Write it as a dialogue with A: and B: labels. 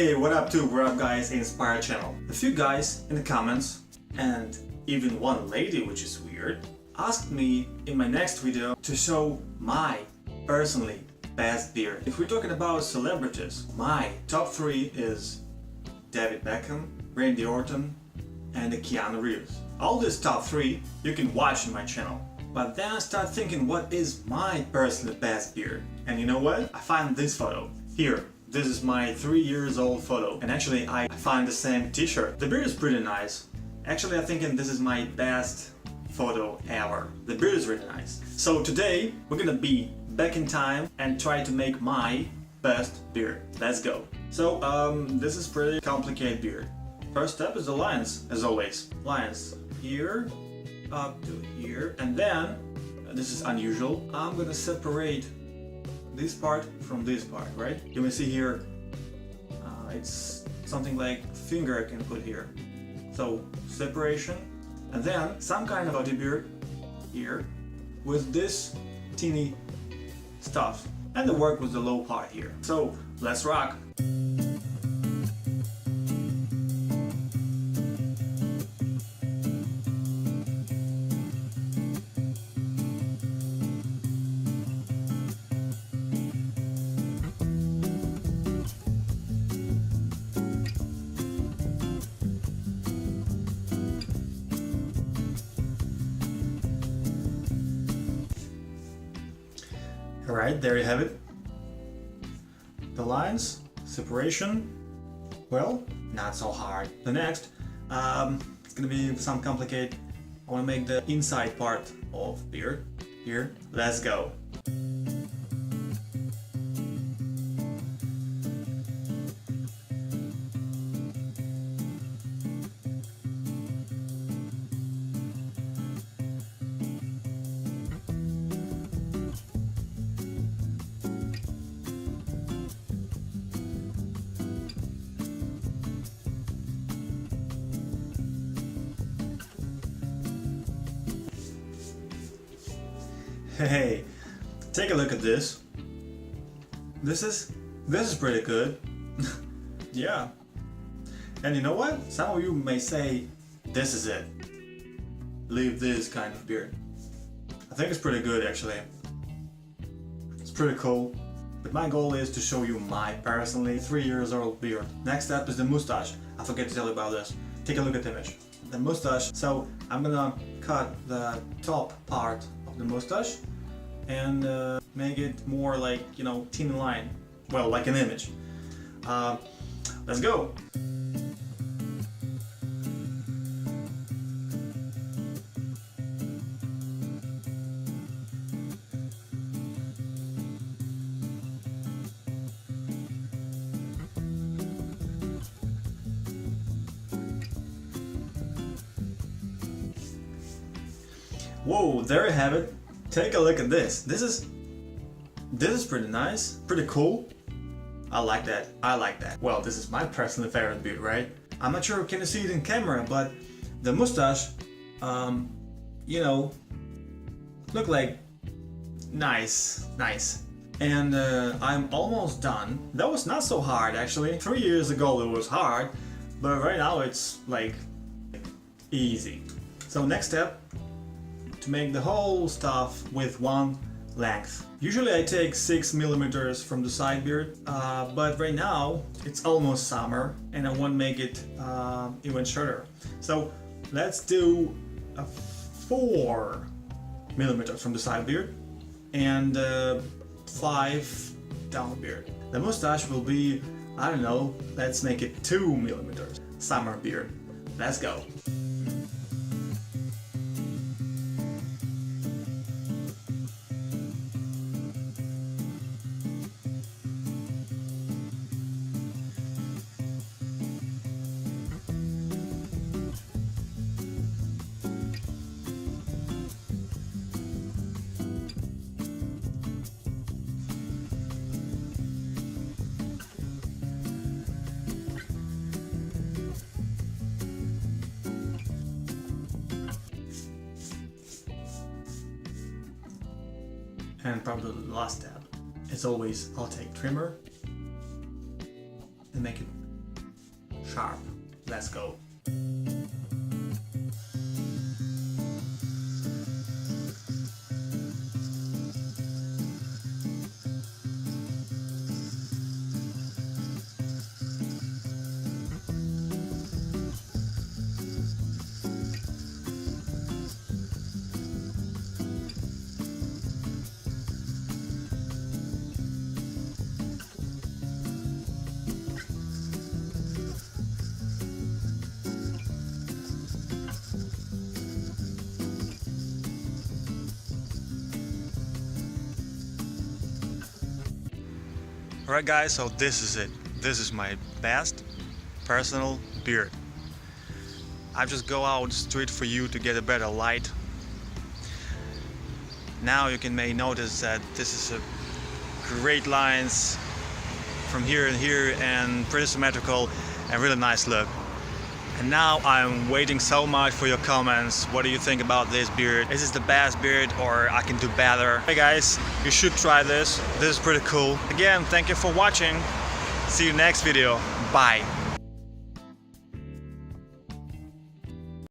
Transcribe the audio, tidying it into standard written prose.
A: Hey, what up guys, Inspire channel. A few guys in the comments, and even one lady, which is weird, asked me in my next video to show my personally best beard. If we're talking about celebrities, my top 3 is David Beckham, Randy Orton and Keanu Reeves. All these top 3 you can watch on my channel. But then I start thinking, what is my personally best beard? And you know what? I find this photo here. This is my 3 years old photo, and actually I find the same t-shirt. The beard is pretty nice. Actually, I think this is my best photo ever. The beard is really nice. So today we're gonna be back in time and try to make my best beard. Let's go. So this is pretty complicated beard. First step is the lines, as always. Lines here up to here, and then this is unusual. I'm gonna separate this part from this part, right? You may see here, it's something like finger I can put here. So separation, and then some kind of body beard here with this teeny stuff, and the work with the low part here. So let's rock. Alright, there you have it. The lines, separation, well, not so hard. The next, it's gonna be some complicated. I wanna make the inside part of beard here. Let's go. Hey, take a look at this. This is pretty good. Yeah. And you know what? Some of you may say, this is it. Leave this kind of beard. I think it's pretty good actually. It's pretty cool. But my goal is to show you my personally 3 years old beard. Next step is the mustache. I forget to tell you about this. Take a look at the image. The mustache. So I'm gonna cut the top part of the mustache and make it more like, you know, thin line. Well, like an image. Let's go! Whoa, there you have it. Take a look at this. This is pretty nice, pretty cool. I like that. I like that. Well, this is my personal favorite beard, right? I'm not sure can you see it in camera, but the mustache, you know, look like nice. And I'm almost done. That was not so hard actually. 3 years ago it was hard, but right now it's like easy. So next step, to make the whole stuff with one length. Usually I take 6 millimeters from the side beard, but right now it's almost summer and I want to make it even shorter. So let's do 4 millimeters from the side beard and 5 down beard. The mustache will be, I don't know, let's make it 2 millimeters. Summer beard. Let's go. And probably the last step, as always, I'll take trimmer and make it sharp. Let's go. Alright guys, so this is it. This is my best personal beard. I just go out the street for you to get a better light. Now you may notice that this is a great lines from here and here and pretty symmetrical and really nice look. And now I'm waiting so much for your comments. What do you think about this beard? Is this the best beard or I can do better? Hey guys, you should try this. This is pretty cool. Again, thank you for watching. See you next video. Bye.